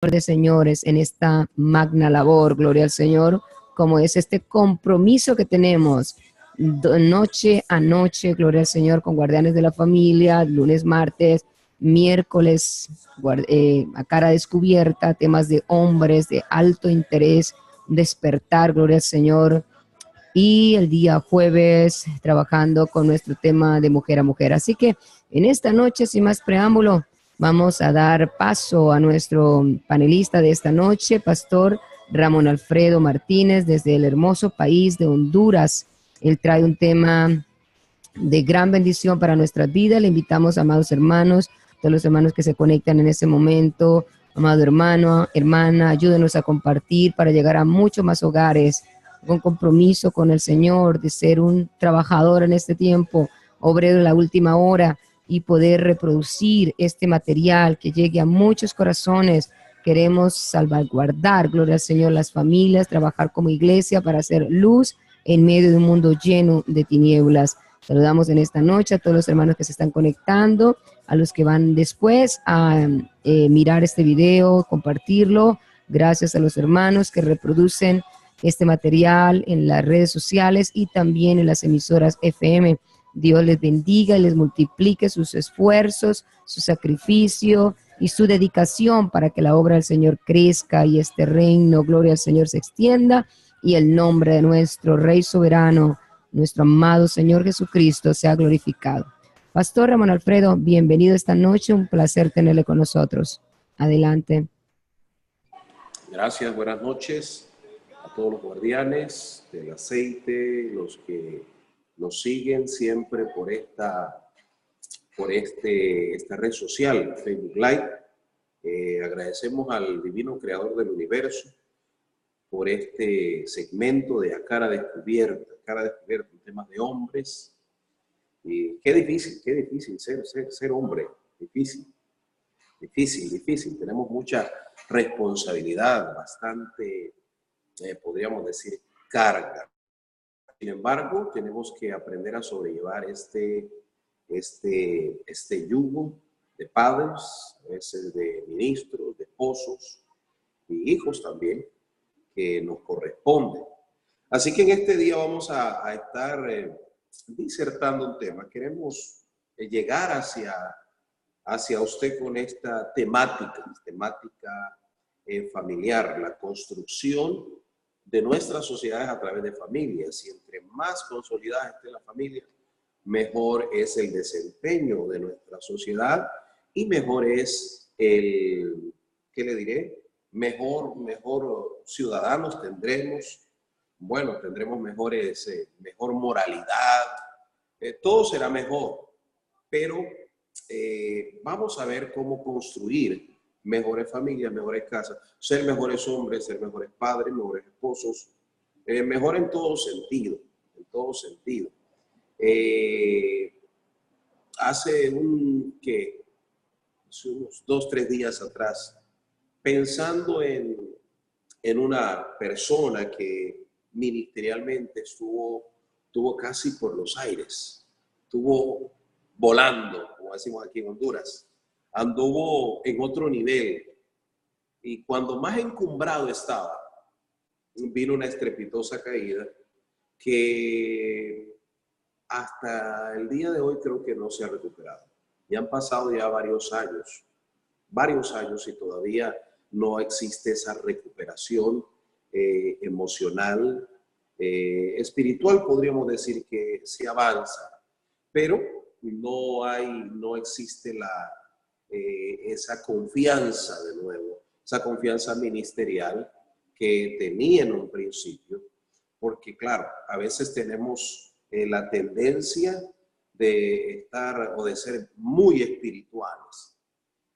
de señores en esta magna labor, gloria al Señor, como es este compromiso que tenemos noche a noche, gloria al Señor, con guardianes de la familia, lunes, martes, miércoles, a cara descubierta, temas de hombres de alto interés, despertar, gloria al Señor, y el día jueves trabajando con nuestro tema de mujer a mujer. Así que en esta noche, sin más preámbulo, vamos a dar paso a nuestro panelista de esta noche, Pastor Ramón Alfredo Martínez, desde el hermoso país de Honduras. Él trae un tema de gran bendición para nuestras vidas. Le invitamos, amados hermanos, todos los hermanos que se conectan en este momento, amado hermano, hermana, ayúdenos a compartir para llegar a muchos más hogares, con compromiso con el Señor, de ser un trabajador en este tiempo, obrero en la última hora, y poder reproducir este material que llegue a muchos corazones. Queremos salvaguardar, gloria al Señor, las familias, trabajar como iglesia para hacer luz en medio de un mundo lleno de tinieblas. Saludamos en esta noche a todos los hermanos que se están conectando, a los que van después a mirar este video, compartirlo. Gracias a los hermanos que reproducen este material en las redes sociales y también en las emisoras FM. Dios les bendiga y les multiplique sus esfuerzos, su sacrificio y su dedicación para que la obra del Señor crezca y este reino, gloria al Señor, se extienda y el nombre de nuestro Rey soberano, nuestro amado Señor Jesucristo, sea glorificado. Pastor Ramón Alfredo, bienvenido esta noche, un placer tenerle con nosotros. Adelante. Gracias, buenas noches a todos los guardianes del aceite, los que nos siguen siempre por esta red social, Facebook Live. Agradecemos al divino creador del universo por este segmento de A Cara Descubierta, en temas de hombres. Y qué difícil ser hombre, difícil. Tenemos mucha responsabilidad, bastante, podríamos decir, carga. Sin embargo, tenemos que aprender a sobrellevar este yugo de padres, a veces de ministros, de esposos y hijos también, que nos corresponde. Así que en este día vamos a estar disertando un tema. Queremos llegar hacia usted con esta temática familiar, la construcción de nuestras sociedades a través de familias. Y entre más consolidada esté la familia, mejor es el desempeño de nuestra sociedad y mejor es el, ¿qué le diré? Mejor ciudadanos tendremos, tendremos mejor moralidad, todo será mejor, pero vamos a ver cómo construir mejores familias, mejores casas, ser mejores hombres, ser mejores padres, mejores esposos, mejor en todo sentido, Hace unos 2-3 días atrás, pensando en una persona que ministerialmente estuvo casi por los aires, estuvo volando, como decimos aquí en Honduras, anduvo en otro nivel, y cuando más encumbrado estaba, vino una estrepitosa caída que hasta el día de hoy creo que no se ha recuperado. Y han pasado ya varios años y todavía no existe esa recuperación emocional, espiritual. Podríamos decir que se avanza, pero no existe esa confianza de nuevo, esa confianza ministerial que tenía en un principio, porque claro, a veces tenemos la tendencia de estar o de ser muy espirituales,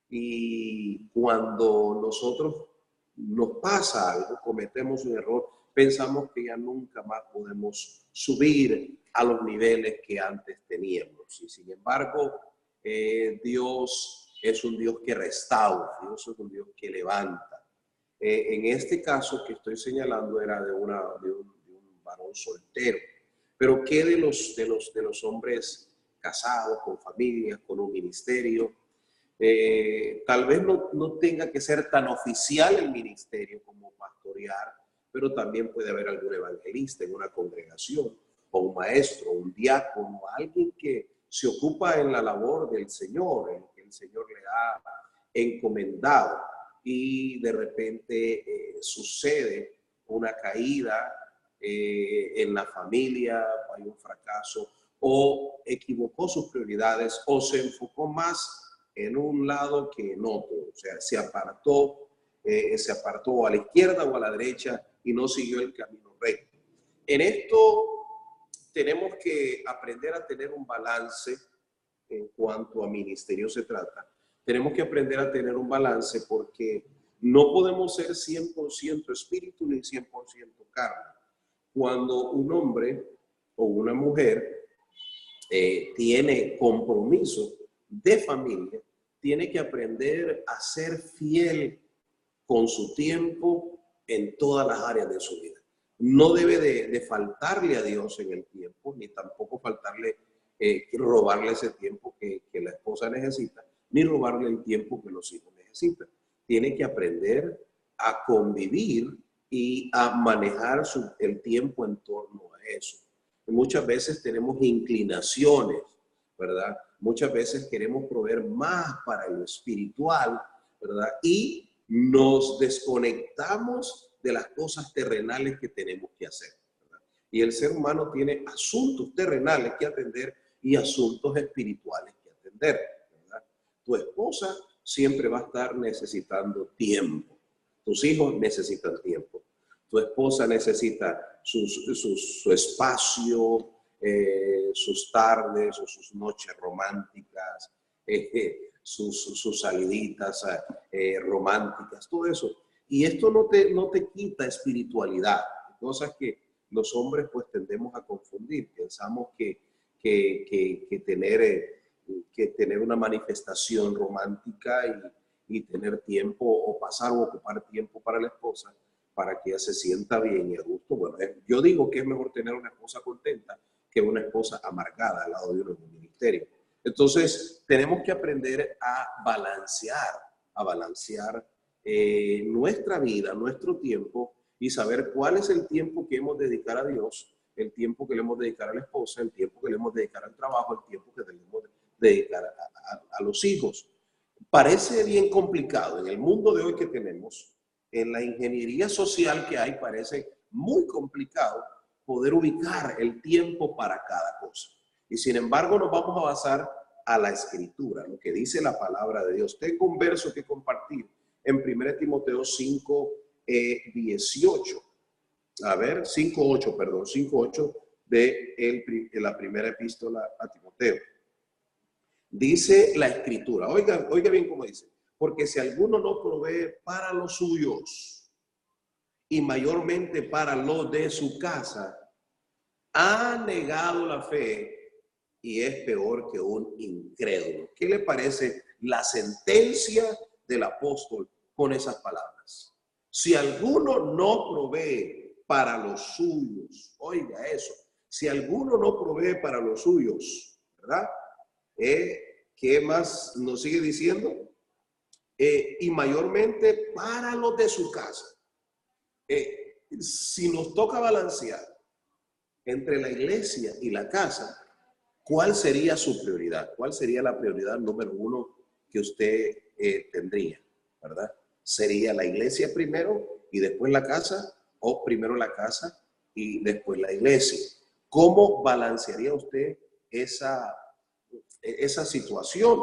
y cuando nosotros nos pasa algo, cometemos un error, pensamos que ya nunca más podemos subir a los niveles que antes teníamos. Y sin embargo, Dios es un Dios que restaura, Dios es un Dios que levanta. En este caso que estoy señalando era de un varón soltero. Pero ¿qué de los hombres casados, con familias, con un ministerio? Tal vez no tenga que ser tan oficial el ministerio como pastorear, pero también puede haber algún evangelista en una congregación, o un maestro, un diácono, alguien que se ocupa en la labor del Señor, en que el Señor le ha encomendado, y de repente sucede una caída en la familia, hay un fracaso, o equivocó sus prioridades, o se enfocó más en un lado que en otro, o sea, se apartó a la izquierda o a la derecha y no siguió el camino recto. En esto tenemos que aprender a tener un balance en cuanto a ministerio se trata. Tenemos que aprender a tener un balance porque no podemos ser 100% espíritu ni 100% carne. Cuando un hombre o una mujer tiene compromiso de familia, tiene que aprender a ser fiel con su tiempo en todas las áreas de su vida. No debe de faltarle a Dios en el tiempo, ni tampoco faltarle, robarle ese tiempo que la esposa necesita, ni robarle el tiempo que los hijos necesitan. Tiene que aprender a convivir y a manejar el tiempo en torno a eso. Muchas veces tenemos inclinaciones, ¿verdad? Muchas veces queremos proveer más para lo espiritual, ¿verdad? Y nos desconectamos de las cosas terrenales que tenemos que hacer, ¿verdad? Y el ser humano tiene asuntos terrenales que atender y asuntos espirituales que atender, ¿verdad? Tu esposa siempre va a estar necesitando tiempo. Tus hijos necesitan tiempo. Tu esposa necesita su espacio, sus tardes o sus noches románticas, sus saliditas románticas, todo eso. Y esto no te quita espiritualidad, cosas que los hombres pues tendemos a confundir. Pensamos que tener una manifestación romántica y tener tiempo o pasar o ocupar tiempo para la esposa para que ella se sienta bien y a gusto. Bueno, yo digo que es mejor tener una esposa contenta que una esposa amargada al lado de uno en un ministerio. Entonces, tenemos que aprender a balancear nuestra vida, nuestro tiempo y saber cuál es el tiempo que hemos de dedicar a Dios, el tiempo que le hemos de dedicar a la esposa, el tiempo que le hemos de dedicar al trabajo, el tiempo que le hemos de dedicar a los hijos. Parece bien complicado en el mundo de hoy que tenemos, en la ingeniería social que hay, parece muy complicado poder ubicar el tiempo para cada cosa. Y sin embargo nos vamos a basar a la Escritura, lo que dice la palabra de Dios. Tengo un verso que compartir en 1 Timoteo 5, 18. A ver, 5:8 de la primera epístola a Timoteo. Dice la Escritura, oiga bien cómo dice, porque si alguno no provee para los suyos y mayormente para los de su casa, ha negado la fe y es peor que un incrédulo. ¿Qué le parece la sentencia del apóstol con esas palabras? Si alguno no provee para los suyos, oiga eso, si alguno no provee para los suyos, ¿verdad? ¿Qué más nos sigue diciendo? Y mayormente para los de su casa. Si nos toca balancear entre la iglesia y la casa, ¿cuál sería su prioridad? ¿Cuál sería la prioridad número uno que usted tendría? ¿Verdad? ¿Sería la iglesia primero y después la casa? ¿O primero la casa y después la iglesia? ¿Cómo balancearía usted esa situación?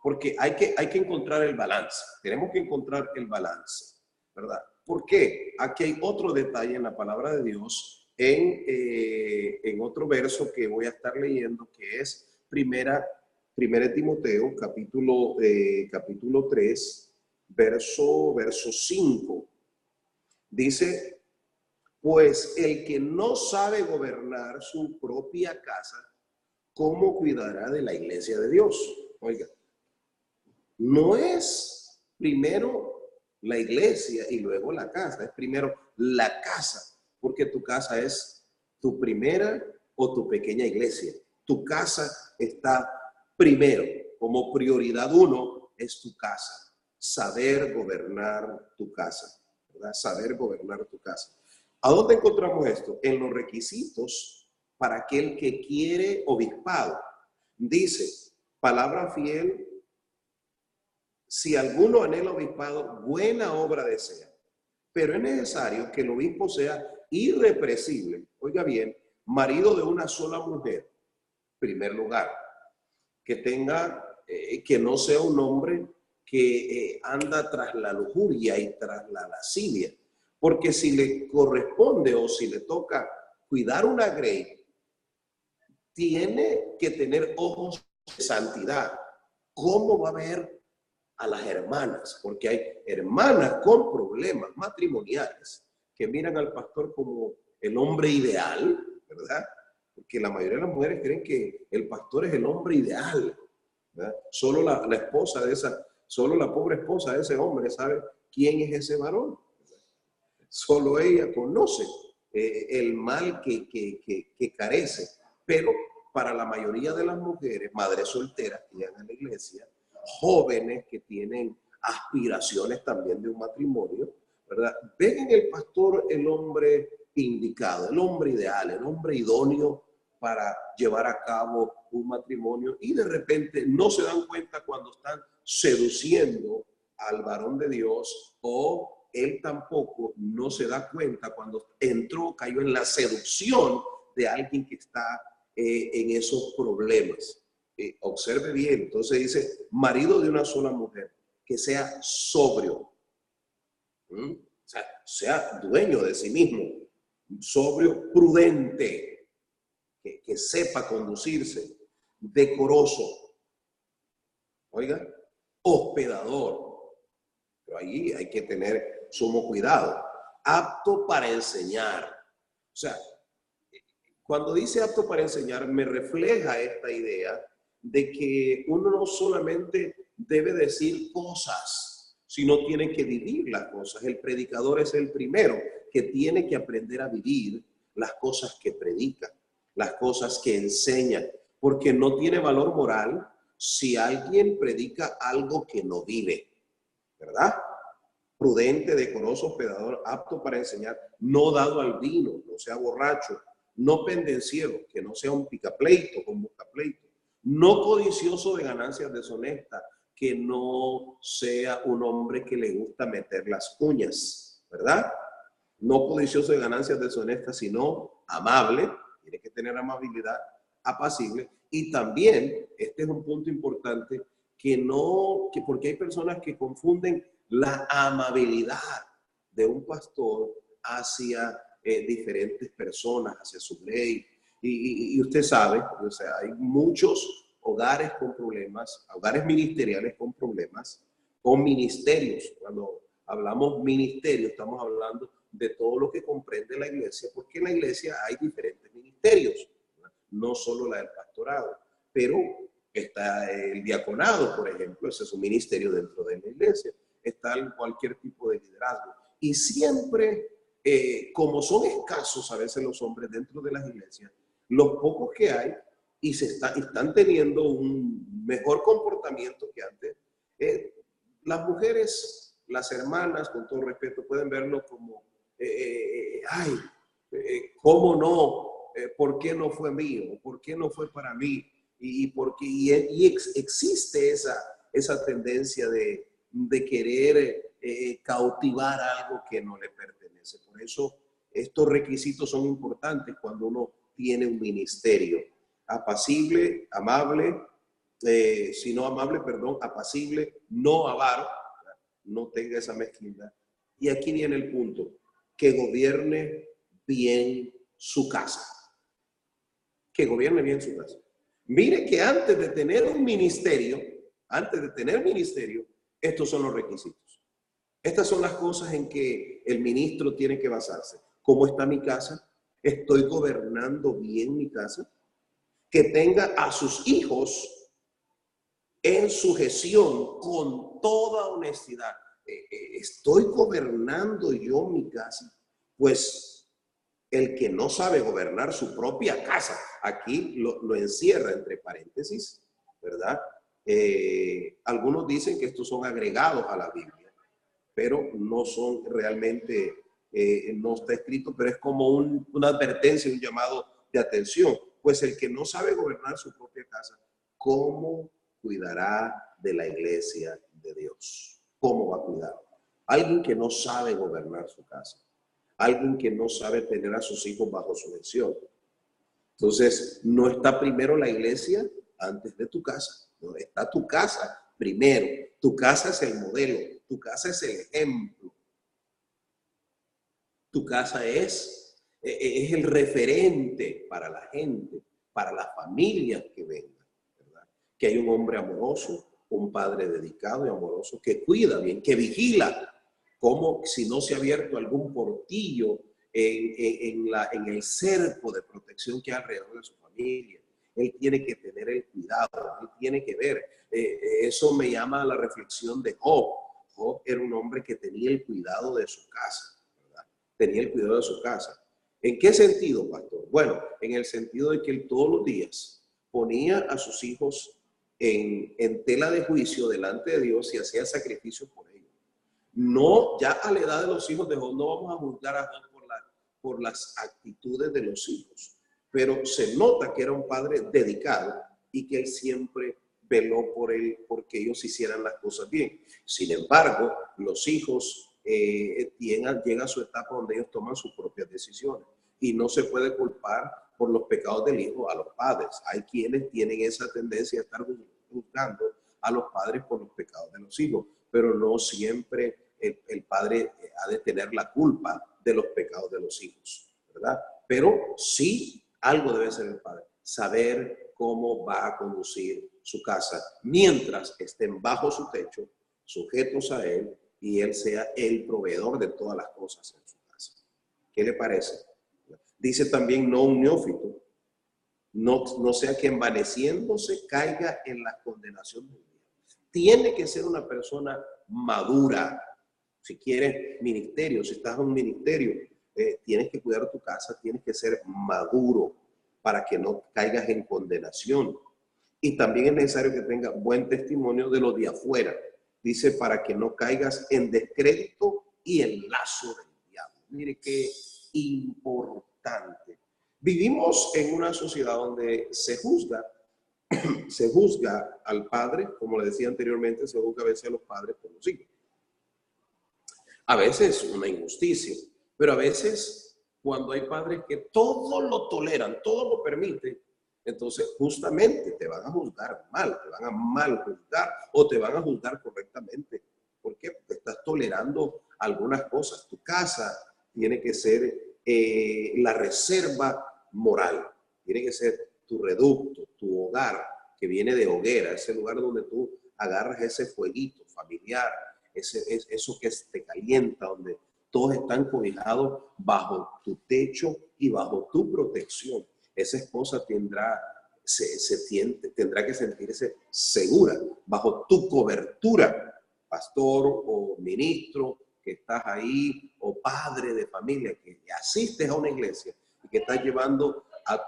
Porque hay que encontrar el balance. Tenemos que encontrar el balance, ¿verdad? ¿Por qué? Aquí hay otro detalle en la palabra de Dios, en otro verso que voy a estar leyendo, que es primera Timoteo, capítulo 3, verso 5. Dice, pues el que no sabe gobernar su propia casa, ¿cómo cuidará de la iglesia de Dios? Oiga, no es primero la iglesia y luego la casa, es primero la casa, porque tu casa es tu primera o tu pequeña iglesia. Tu casa está primero, como prioridad uno es tu casa. Saber gobernar tu casa, ¿verdad? Saber gobernar tu casa. ¿A dónde encontramos esto? En los requisitos para aquel que quiere obispado. Dice, palabra fiel, si alguno anhela obispado, buena obra desea. Pero es necesario que el obispo sea irrepresible, oiga bien, marido de una sola mujer, en primer lugar, que tenga, que no sea un hombre que anda tras la lujuria y tras la lascivia, porque si le corresponde o si le toca cuidar una grey, tiene que tener ojos de santidad. ¿Cómo va a ver a las hermanas? Porque hay hermanas con problemas matrimoniales que miran al pastor como el hombre ideal, ¿verdad? Porque la mayoría de las mujeres creen que el pastor es el hombre ideal, ¿verdad? Solo la esposa de esa, solo la pobre esposa de ese hombre sabe quién es ese varón, ¿verdad? Solo ella conoce el mal que carece, pero para la mayoría de las mujeres, madres solteras que llegan a la iglesia, jóvenes que tienen aspiraciones también de un matrimonio, ¿verdad? Ven en el pastor el hombre indicado, el hombre ideal, el hombre idóneo para llevar a cabo un matrimonio y de repente no se dan cuenta cuando están seduciendo al varón de Dios o él tampoco no se da cuenta cuando cayó en la seducción de alguien que está en esos problemas. Observe bien, entonces dice, marido de una sola mujer, que sea sobrio, o sea dueño de sí mismo, sobrio, prudente, que sepa conducirse, decoroso, oiga, hospedador, pero ahí hay que tener sumo cuidado, apto para enseñar, o sea, cuando dice apto para enseñar, me refleja esta idea de que uno no solamente debe decir cosas, sino tiene que vivir las cosas. El predicador es el primero que tiene que aprender a vivir las cosas que predica, las cosas que enseña, porque no tiene valor moral si alguien predica algo que no vive, ¿verdad? Prudente, decoroso, hospedador, apto para enseñar, no dado al vino, no sea borracho, no pendenciero, que no sea un picapleito, un buscapleito, no codicioso de ganancias deshonestas, que no sea un hombre que le gusta meter las uñas, ¿verdad? No codicioso de ganancias deshonestas, sino amable, tiene que tener amabilidad, apacible, y también, este es un punto importante, porque hay personas que confunden la amabilidad de un pastor hacia diferentes personas, hacia su ley. Y usted sabe, o sea, hay muchos hogares con problemas, hogares ministeriales con problemas, con ministerios. Cuando hablamos ministerio, estamos hablando de todo lo que comprende la iglesia, porque en la iglesia hay diferentes ministerios, no solo la del pastorado, pero está el diaconado, por ejemplo, ese es un ministerio dentro de la iglesia, está cualquier tipo de liderazgo. Y siempre, como son escasos a veces los hombres dentro de las iglesias, los pocos que hay y están teniendo un mejor comportamiento que antes, las mujeres, las hermanas, con todo respeto, pueden verlo como, ¿cómo no? ¿Por qué no fue mío? ¿Por qué no fue para mí? Existe esa tendencia de querer cautivar algo que no le pertenece. Por eso estos requisitos son importantes cuando uno tiene un ministerio. Apacible, amable, apacible, no avaro, no tenga esa mezquindad. Y aquí viene el punto, que gobierne bien su casa. Que gobierne bien su casa. Mire que antes de tener ministerio, estos son los requisitos. Estas son las cosas en que el ministro tiene que basarse. ¿Cómo está mi casa? ¿Estoy gobernando bien mi casa? Que tenga a sus hijos en sujeción con toda honestidad. ¿Estoy gobernando yo mi casa? Pues el que no sabe gobernar su propia casa, aquí lo encierra entre paréntesis, ¿verdad? Algunos dicen que estos son agregados a la Biblia, pero no son realmente, no está escrito, pero es como una advertencia, un llamado de atención. Pues el que no sabe gobernar su propia casa, ¿cómo cuidará de la iglesia de Dios? ¿Cómo va a cuidar? Alguien que no sabe gobernar su casa, alguien que no sabe tener a sus hijos bajo su gestión. Entonces, no está primero la iglesia antes de tu casa. No, está tu casa primero. Tu casa es el modelo, tu casa es el ejemplo. Tu casa es el referente para la gente, para las familias que vengan, ¿verdad? Que hay un hombre amoroso, un padre dedicado y amoroso que cuida bien, que vigila, como si no se ha abierto algún portillo en el cerco de protección que hay alrededor de su familia. Él tiene que tener el cuidado, él tiene que ver. Eso me llama a la reflexión de Job. Job era un hombre que tenía el cuidado de su casa, ¿verdad? Tenía el cuidado de su casa. ¿En qué sentido, pastor? Bueno, en el sentido de que él todos los días ponía a sus hijos en tela de juicio delante de Dios y hacía sacrificios por ellos. No, ya a la edad de los hijos de Job, no vamos a juzgar a Job por las actitudes de los hijos, pero se nota que era un padre dedicado y que él siempre veló por él, porque ellos hicieran las cosas bien. Sin embargo, los hijos llegan a su etapa donde ellos toman sus propias decisiones y no se puede culpar por los pecados del hijo a los padres. Hay quienes tienen esa tendencia a estar juzgando a los padres por los pecados de los hijos, pero no siempre el padre ha de tener la culpa de los pecados de los hijos, ¿verdad? Pero sí, algo debe ser el padre, saber cómo va a conducir su casa mientras estén bajo su techo, sujetos a él, y él sea el proveedor de todas las cosas en su casa. ¿Qué le parece? Dice también, no un neófito, no sea que envaneciéndose caiga en la condenación del día. Tiene que ser una persona madura. Si quieres ministerio, si estás en un ministerio, tienes que cuidar tu casa, tienes que ser maduro para que no caigas en condenación. Y también es necesario que tenga buen testimonio de los de afuera. Dice, para que no caigas en descrédito y en lazo del diablo. Mire qué importante. Vivimos en una sociedad donde se juzga al padre, como le decía anteriormente, se juzga a veces a los padres por los hijos. A veces una injusticia, pero a veces cuando hay padres que todo lo toleran, todo lo permiten, entonces justamente te van a juzgar mal, te van a mal juzgar o te van a juzgar correctamente. ¿Por qué? Porque estás tolerando algunas cosas. Tu casa tiene que ser la reserva moral, tiene que ser tu reducto, tu hogar, que viene de hoguera, ese lugar donde tú agarras ese fueguito familiar, eso que te calienta, donde todos están cobijados bajo tu techo y bajo tu protección. Esa esposa tendrá que sentirse segura bajo tu cobertura, pastor o ministro que estás ahí, o padre de familia que asistes a una iglesia y que estás llevando a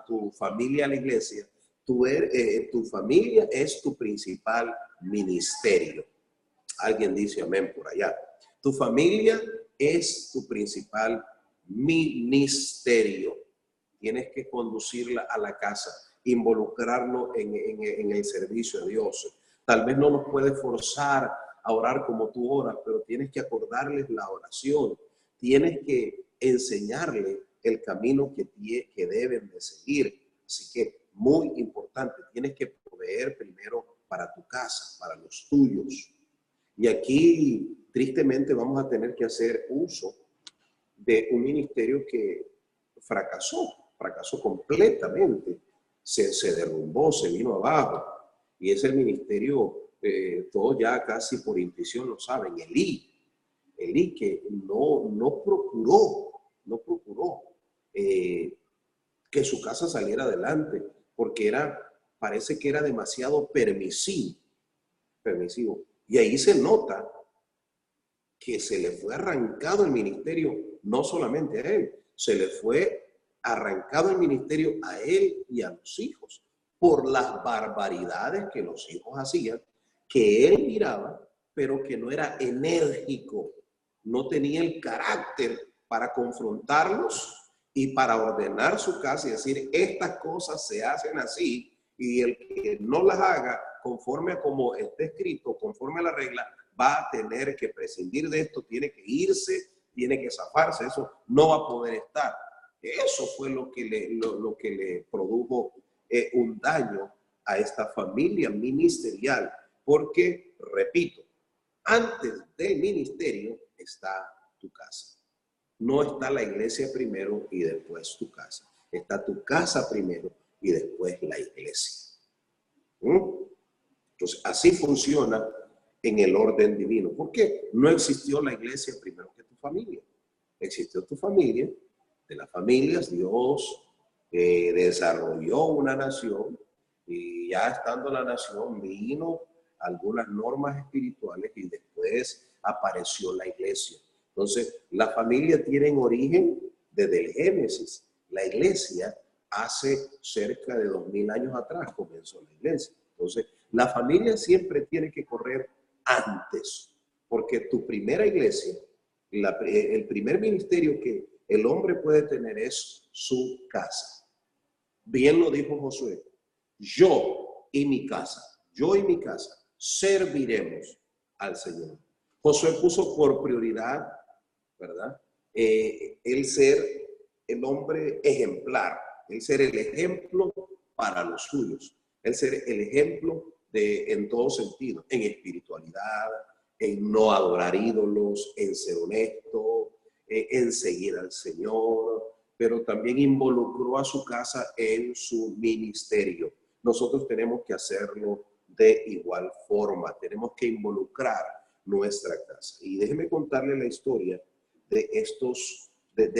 tu familia a la iglesia. Tu familia es tu principal ministerio. Alguien dice amén por allá. Tu familia es tu principal ministerio. Tienes que conducirla a la casa, involucrarlo en el servicio de Dios. Tal vez no los puedes forzar a orar como tú oras, pero tienes que acordarles la oración. Tienes que enseñarles el camino que deben de seguir. Así que muy importante, tienes que proveer primero para tu casa, para los tuyos. Y aquí, tristemente, vamos a tener que hacer uso de un ministerio que fracasó completamente. Se derrumbó, se vino abajo. Y es el ministerio, todos ya casi por intuición lo saben, Elí que no procuró que su casa saliera adelante, porque parece que era demasiado permisivo. Y ahí se nota que se le fue arrancado el ministerio, no solamente a él, se le fue arrancado el ministerio a él y a los hijos, por las barbaridades que los hijos hacían, que él miraba, pero que no era enérgico, no tenía el carácter para confrontarlos y para ordenar su casa y decir, estas cosas se hacen así, y el que no las haga conforme a como está escrito, conforme a la regla, va a tener que prescindir de esto, tiene que irse, tiene que zafarse, eso no va a poder estar. Eso fue lo que le produjo un daño a esta familia ministerial, porque, repito, antes del ministerio está tu casa. No está la iglesia primero y después tu casa. Está tu casa primero y después la iglesia. Entonces, así funciona en el orden divino. ¿Por qué? No existió la iglesia primero que tu familia. Existió tu familia. De las familias, Dios desarrolló una nación y ya estando la nación vino algunas normas espirituales y después apareció la iglesia. Entonces, la familia tiene origen desde el Génesis. La iglesia hace cerca de 2000 años atrás comenzó la iglesia. Entonces, la familia siempre tiene que correr antes, porque tu primera iglesia, el primer ministerio que el hombre puede tener es su casa. Bien lo dijo Josué, yo y mi casa serviremos al Señor. Josué puso por prioridad, ¿verdad? El ser el hombre ejemplar, el ser el ejemplo para los suyos, el ser el ejemplo en todo sentido, en espiritualidad, en no adorar ídolos, en ser honesto, en seguir al Señor, pero también involucró a su casa en su ministerio. Nosotros tenemos que hacerlo de igual forma, tenemos que involucrar nuestra casa. Y déjeme contarle la historia de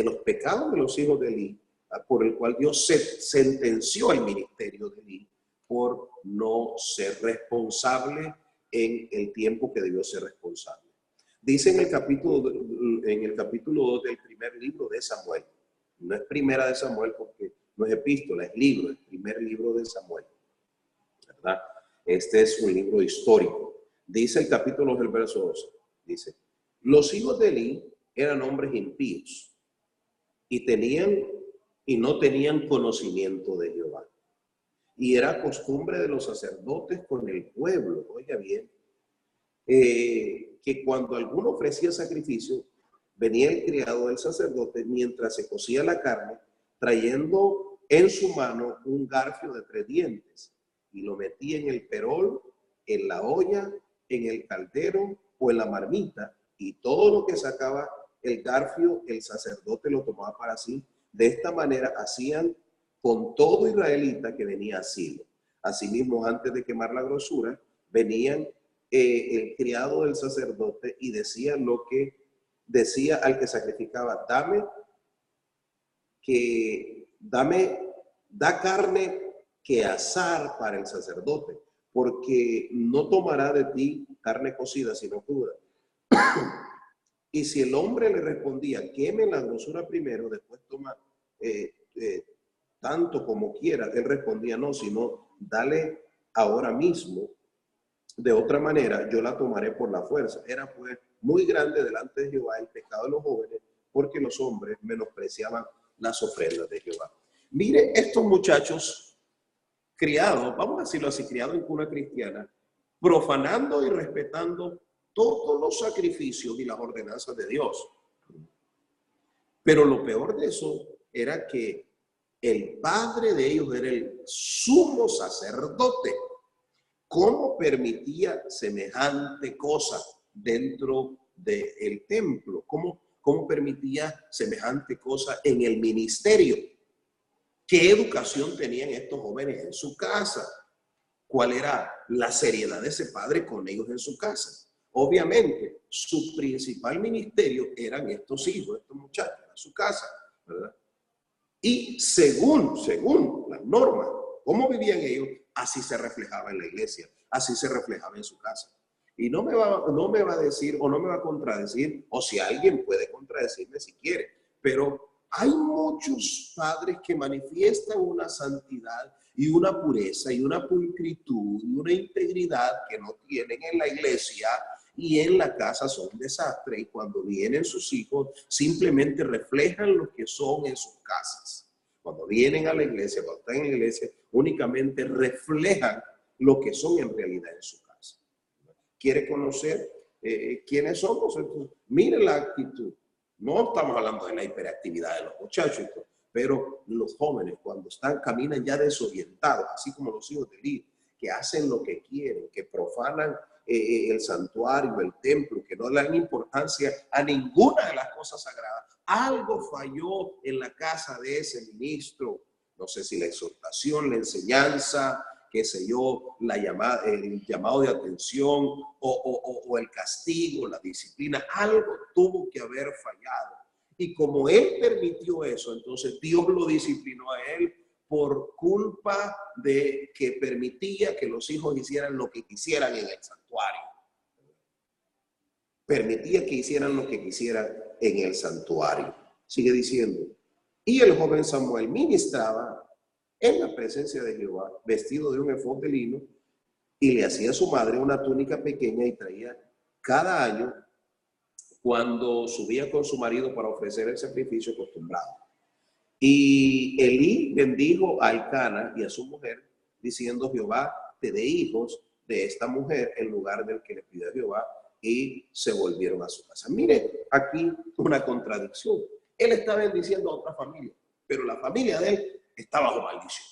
los pecados de los hijos de Elí, por el cual Dios sentenció al ministerio de Elí por no ser responsable en el tiempo que debió ser responsable. Dice en el capítulo 2 del primer libro de Samuel, no es primera de Samuel porque no es epístola, es libro, el primer libro de Samuel, ¿verdad? Este es un libro histórico. Dice el capítulo del verso 12, dice, los hijos de Elí eran hombres impíos y no tenían conocimiento de Jehová. Y era costumbre de los sacerdotes con el pueblo, oiga bien, que cuando alguno ofrecía sacrificio, venía el criado del sacerdote mientras se cocía la carne, trayendo en su mano un garfio de 3 dientes, y lo metía en el perol, en la olla, en el caldero o en la marmita, y todo lo que sacaba el garfio, el sacerdote lo tomaba para sí. De esta manera hacían con todo israelita que venía a Silo. Asimismo, antes de quemar la grosura, venían el criado del sacerdote y decía lo que decía al que sacrificaba, da carne que asar para el sacerdote, porque no tomará de ti carne cocida, sino cruda. Y si el hombre le respondía, queme la grosura primero, después toma tanto como quiera, él respondía, no, sino dale ahora mismo, de otra manera yo la tomaré por la fuerza. Era pues muy grande delante de Jehová el pecado de los jóvenes, porque los hombres menospreciaban las ofrendas de Jehová. Mire, estos muchachos criados, vamos a decirlo así, criados en cuna cristiana, profanando y respetando todos los sacrificios y las ordenanzas de Dios. Pero lo peor de eso era que el padre de ellos era el sumo sacerdote. ¿Cómo permitía semejante cosa dentro del templo? ¿Cómo permitía semejante cosa en el ministerio? ¿Qué educación tenían estos jóvenes en su casa? ¿Cuál era la seriedad de ese padre con ellos en su casa? Obviamente, su principal ministerio eran estos hijos, estos muchachos, era su casa, ¿verdad? Y según las normas, cómo vivían ellos, así se reflejaba en la iglesia, así se reflejaba en su casa. Y no me va a decir o no me va a contradecir, o si alguien puede contradecirme si quiere, pero hay muchos padres que manifiestan una santidad y una pureza y una pulcritud y una integridad que no tienen en la iglesia y en la casa son un desastre. Y cuando vienen sus hijos, simplemente reflejan lo que son en sus casas. Cuando vienen a la iglesia, cuando están en la iglesia, únicamente reflejan lo que son en realidad en su casa. ¿Quiere conocer quiénes somos? Entonces, mire la actitud. No estamos hablando de la hiperactividad de los muchachos, pero los jóvenes cuando caminan ya desorientados, así como los hijos de Eli, que hacen lo que quieren, que profanan el santuario, el templo, que no le dan importancia a ninguna de las cosas sagradas. Algo falló en la casa de ese ministro. No sé si la exhortación, la enseñanza, qué sé yo, el llamado de atención o el castigo, la disciplina. Algo tuvo que haber fallado. Y como él permitió eso, entonces Dios lo disciplinó a él por culpa de que permitía que los hijos hicieran lo que quisieran en el santuario. Permitía que hicieran lo que quisieran en el santuario. Sigue diciendo, y el joven Samuel ministraba en la presencia de Jehová, vestido de un efod de lino, y le hacía a su madre una túnica pequeña y traía cada año cuando subía con su marido para ofrecer el sacrificio acostumbrado. Y Elí bendijo a Elcana y a su mujer, diciendo, Jehová te dé hijos de esta mujer en lugar del que le pidió a Jehová, y se volvieron a su casa. Mire, aquí una contradicción. Él está bendiciendo a otra familia, pero la familia de él está bajo maldición.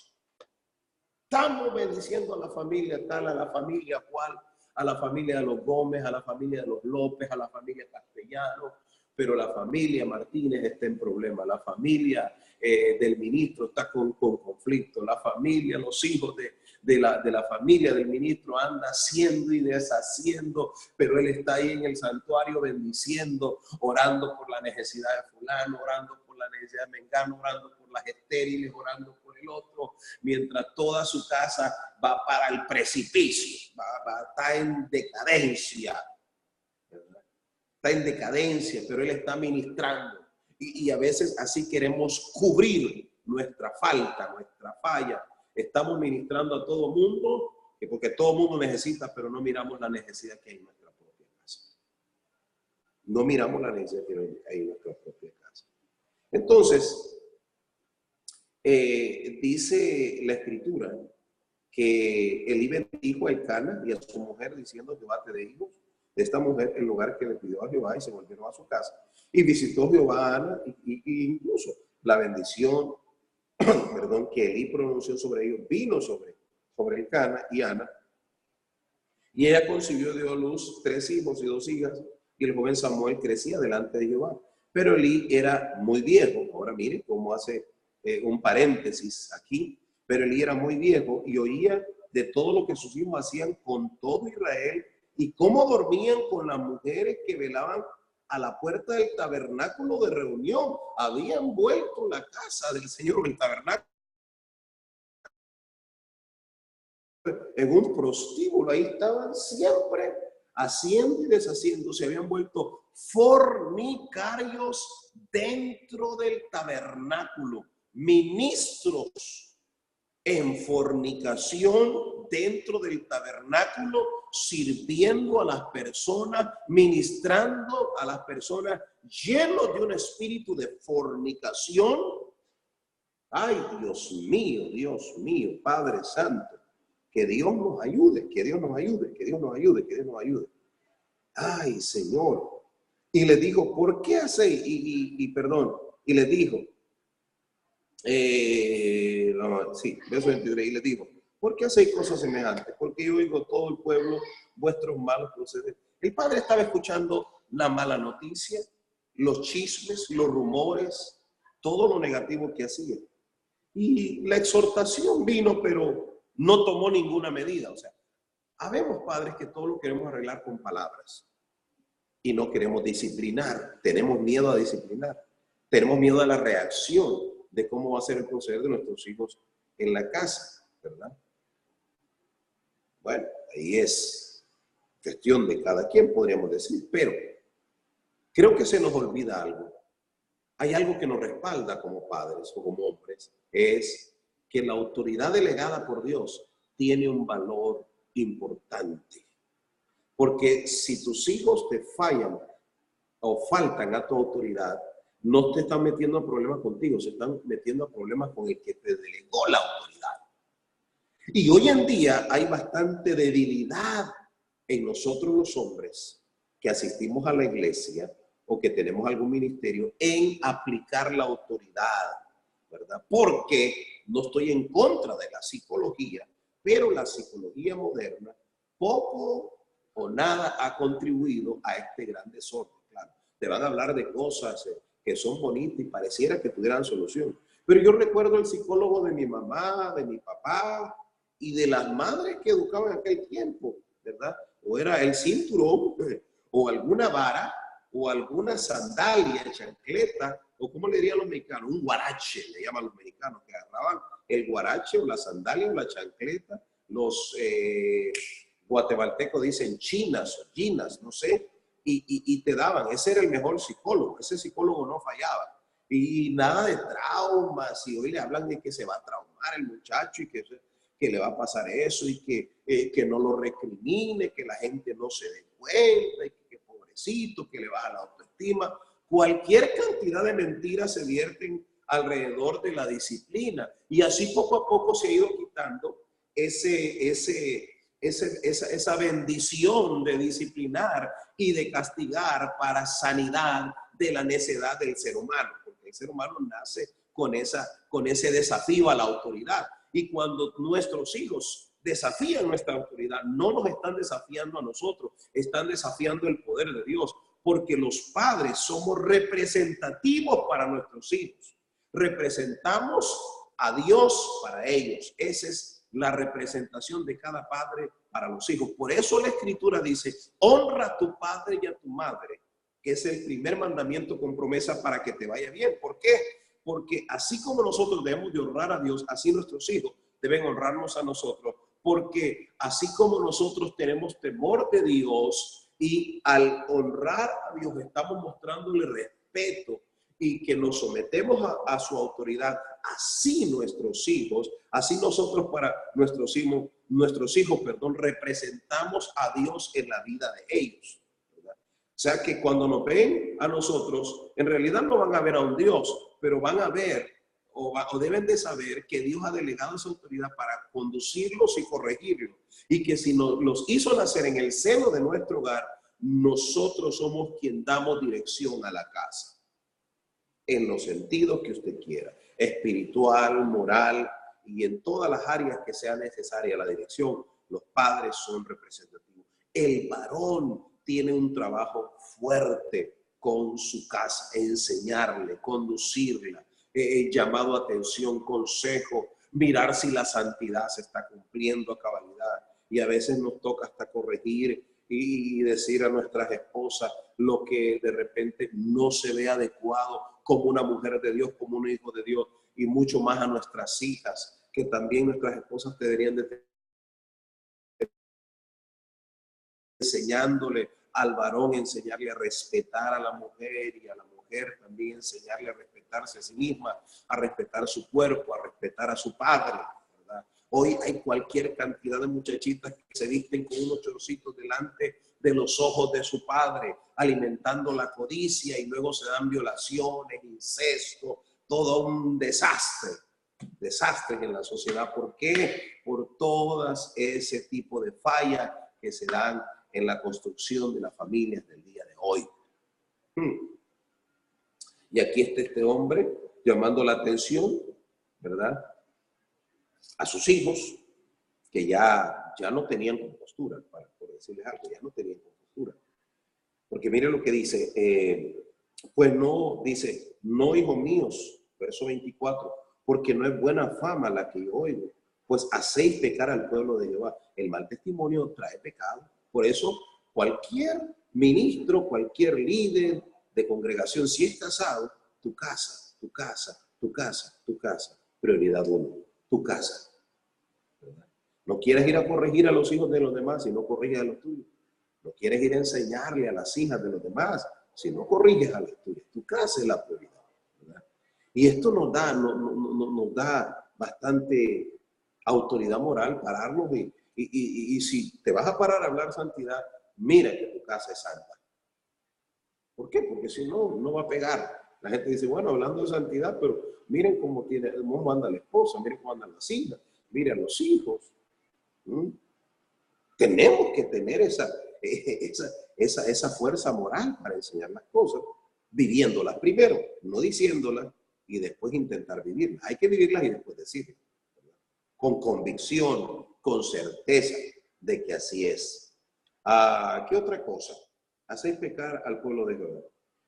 Estamos bendiciendo a la familia tal, a la familia cual, a la familia de los Gómez, a la familia de los López, a la familia Castellano, pero la familia Martínez está en problema, la familia del ministro está con conflicto, la familia, los hijos de la familia del ministro anda haciendo y deshaciendo, pero él está ahí en el santuario bendiciendo, orando por la necesidad de fulano, orando por la necesidad de mengano, orando por las estériles, orando por el otro, mientras toda su casa va para el precipicio, está en decadencia. Está en decadencia, pero él está ministrando. Y a veces así queremos cubrir nuestra falta, nuestra falla. Estamos ministrando a todo mundo, porque todo mundo necesita, pero no miramos la necesidad que hay en nuestra propia casa. No miramos la necesidad que hay en nuestra propia casa. Entonces, dice la Escritura que Elí bendijo a Elcana y a su mujer diciendo, Jehová te dé hijos de esta mujer en lugar que le pidió a Jehová, y se volvieron a su casa. Y visitó Jehová a Ana, y incluso la bendición, perdón, que Elí pronunció sobre ellos, vino sobre Elcana y Ana. Y ella concibió y dio a luz 3 hijos y 2 hijas, y el joven Samuel crecía delante de Jehová. Pero Elí era muy viejo. Ahora miren cómo hace un paréntesis aquí. Pero Elí era muy viejo y oía de todo lo que sus hijos hacían con todo Israel, y cómo dormían con las mujeres que velaban a la puerta del tabernáculo de reunión. Habían vuelto la casa del Señor, el tabernáculo, en un prostíbulo. Ahí estaban siempre haciendo y deshaciendo. Se habían vuelto fornicarios dentro del tabernáculo, ministros en fornicación dentro del tabernáculo, sirviendo a las personas, ministrando a las personas, llenos de un espíritu de fornicación. Ay, Dios mío, Padre Santo, que Dios nos ayude, que Dios nos ayude, que Dios nos ayude, que Dios nos ayude. Ay, Señor. Y le dijo, ¿por qué hacéis? Y le dijo, verso 23, y le dijo, ¿por qué hacéis cosas semejantes? Porque yo oigo todo el pueblo vuestros malos procederes. El padre estaba escuchando la mala noticia, los chismes, los rumores, todo lo negativo que hacía. Y la exhortación vino, pero no tomó ninguna medida. O sea, habemos padres que todo lo queremos arreglar con palabras y no queremos disciplinar. Tenemos miedo a disciplinar. Tenemos miedo a la reacción de cómo va a ser el proceder de nuestros hijos en la casa, ¿verdad? Bueno, ahí es cuestión de cada quien, podríamos decir, pero creo que se nos olvida algo. Hay algo que nos respalda como padres o como hombres, es que la autoridad delegada por Dios tiene un valor importante. Porque si tus hijos te fallan o faltan a tu autoridad, no te están metiendo a problemas contigo, se están metiendo a problemas con el que te delegó la autoridad. Y hoy en día hay bastante debilidad en nosotros los hombres que asistimos a la iglesia o que tenemos algún ministerio en aplicar la autoridad, ¿verdad? Porque no estoy en contra de la psicología, pero la psicología moderna poco o nada ha contribuido a este gran desorden. Claro, te van a hablar de cosas que son bonitas y pareciera que tuvieran solución. Pero yo recuerdo el psicólogo de mi mamá, de mi papá y de las madres que educaban en aquel tiempo, ¿verdad? O era el cinturón, o alguna vara, o alguna sandalia, chancleta, o como le dirían los mexicanos, un guarache, le llaman los mexicanos, que agarraban el guarache o la sandalia o la chancleta. Los guatemaltecos dicen chinas o ginas, no sé, y te daban. Ese era el mejor psicólogo, ese psicólogo no fallaba. Y nada de traumas, y hoy le hablan de que se va a traumar el muchacho y que le va a pasar eso y que no lo recrimine, que la gente no se dé cuenta, y que pobrecito, que le baja la autoestima. Cualquier cantidad de mentiras se vierten alrededor de la disciplina y así poco a poco se ha ido quitando esa bendición de disciplinar y de castigar para sanidad de la necedad del ser humano, porque el ser humano nace con ese desafío a la autoridad. Y cuando nuestros hijos desafían nuestra autoridad, no nos están desafiando a nosotros, están desafiando el poder de Dios, porque los padres somos representativos para nuestros hijos. Representamos a Dios para ellos. Esa es la representación de cada padre para los hijos. Por eso la Escritura dice, honra a tu padre y a tu madre, que es el primer mandamiento con promesa para que te vaya bien. ¿Por qué? Porque así como nosotros debemos de honrar a Dios, así nuestros hijos deben honrarnos a nosotros, porque así como nosotros tenemos temor de Dios y al honrar a Dios estamos mostrándole respeto y que nos sometemos a su autoridad, así nuestros hijos, así nosotros para nuestros hijos, representamos a Dios en la vida de ellos. O sea que cuando nos ven a nosotros, en realidad no van a ver a un Dios, pero van a ver o deben de saber que Dios ha delegado esa autoridad para conducirlos y corregirlos. Y que si los hizo nacer en el seno de nuestro hogar, nosotros somos quien damos dirección a la casa. En los sentidos que usted quiera, espiritual, moral y en todas las áreas que sea necesaria la dirección, los padres son representativos. El varón tiene un trabajo fuerte con su casa, enseñarle, conducirla, llamado a atención, consejo, mirar si la santidad se está cumpliendo a cabalidad. Y a veces nos toca hasta corregir y decir a nuestras esposas lo que de repente no se ve adecuado como una mujer de Dios, como un hijo de Dios, y mucho más a nuestras hijas, que también nuestras esposas deberían de tener, enseñándole al varón, enseñarle a respetar a la mujer, y a la mujer también enseñarle a respetarse a sí misma, a respetar su cuerpo, a respetar a su padre, ¿verdad? Hoy hay cualquier cantidad de muchachitas que se visten con unos chorcitos delante de los ojos de su padre, alimentando la codicia, y luego se dan violaciones, incesto, todo un desastres en la sociedad. ¿Por qué? Por todas ese tipo de fallas que se dan en la construcción de las familias del día de hoy. Y aquí está este hombre llamando la atención, ¿verdad?, a sus hijos, que ya no tenían compostura, por decirles algo, ya no tenían compostura. Porque mire lo que dice, pues no, dice, no, hijos míos, verso 24, porque no es buena fama la que yo oigo, pues hacéis pecar al pueblo de Jehová. El mal testimonio trae pecado. Por eso, cualquier ministro, cualquier líder de congregación, si es casado, tu casa, tu casa, tu casa, tu casa, prioridad uno, tu casa. ¿Verdad? No quieres ir a corregir a los hijos de los demás si no corriges a los tuyos. No quieres ir a enseñarle a las hijas de los demás si no corriges a las tuyas. Tu casa es la prioridad, ¿verdad? Y esto nos da bastante autoridad moral pararnos y si te vas a parar a hablar santidad, mira que tu casa es santa. ¿Por qué? Porque si no, no va a pegar. La gente dice, bueno, hablando de santidad, pero miren cómo anda la esposa, miren cómo andan las hijas, miren los hijos. Tenemos que tener esa fuerza moral para enseñar las cosas, viviéndolas primero, no diciéndolas y después intentar vivirlas. Hay que vivirlas y después decirlas, ¿verdad? Con convicción, con certeza de que así es. ¿Qué otra cosa? Hacéis pecar al pueblo de Jehová.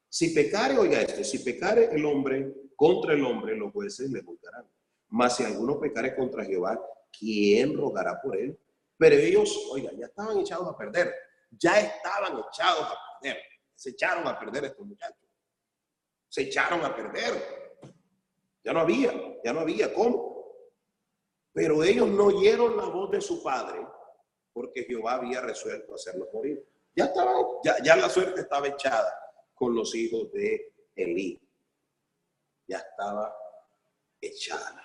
Si pecare, oiga esto, si pecare el hombre contra el hombre, los jueces le juzgarán. Mas si alguno pecare contra Jehová, ¿quién rogará por él? Pero ellos, oiga, ya estaban echados a perder. Ya estaban echados a perder. Se echaron a perder estos muchachos. Se echaron a perder. Ya no había cómo. Pero ellos no oyeron la voz de su padre, porque Jehová había resuelto hacerlos morir. Ya la suerte estaba echada con los hijos de Elí. Ya estaba echada.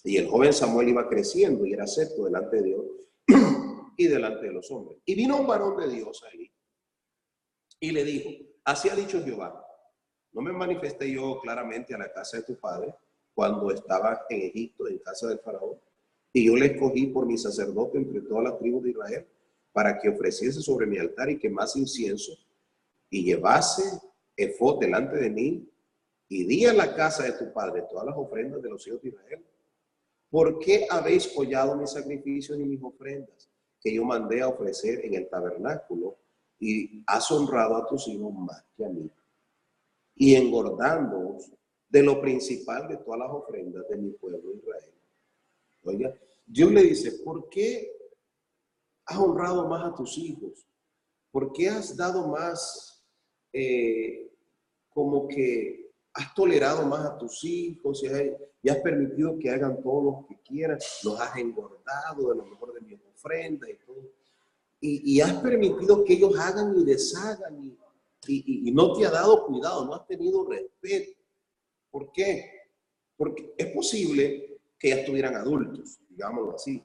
Y el joven Samuel iba creciendo y era acepto delante de Dios y delante de los hombres. Y vino un varón de Dios a Elí y le dijo, así ha dicho Jehová, no me manifesté yo claramente a la casa de tu padre cuando estaba en Egipto, en casa del faraón, y yo le escogí por mi sacerdote entre todas las tribus de Israel para que ofreciese sobre mi altar y quemase incienso y llevase efod delante de mí y di a la casa de tu padre todas las ofrendas de los hijos de Israel. ¿Por qué habéis hollado mis sacrificios y mis ofrendas que yo mandé a ofrecer en el tabernáculo y has honrado a tus hijos más que a mí? Y engordándoos de lo principal de todas las ofrendas de mi pueblo Israel. Oiga, Dios le dice, ¿por qué has honrado más a tus hijos? ¿Por qué has dado más, como que has tolerado más a tus hijos y has permitido que hagan todo lo que quieran? Los has engordado de lo mejor de mis ofrendas y todo. Y has permitido que ellos hagan y deshagan y no te ha dado cuidado, no has tenido respeto. ¿Por qué? Porque es posible que ya estuvieran adultos, digámoslo así.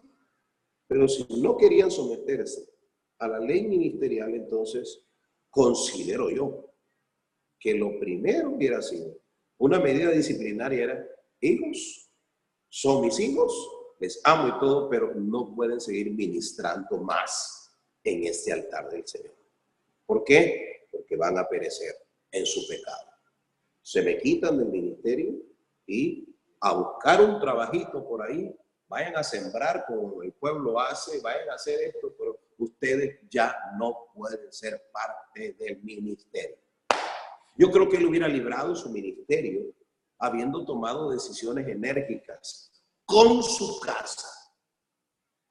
Pero si no querían someterse a la ley ministerial, entonces considero yo que lo primero hubiera sido una medida disciplinaria era, hijos, son mis hijos, les amo y todo, pero no pueden seguir ministrando más en este altar del Señor. ¿Por qué? Porque van a perecer en su pecado. Se me quitan del ministerio y a buscar un trabajito por ahí, vayan a sembrar como el pueblo hace, vayan a hacer esto, pero ustedes ya no pueden ser parte del ministerio. Yo creo que él hubiera librado su ministerio habiendo tomado decisiones enérgicas con su casa,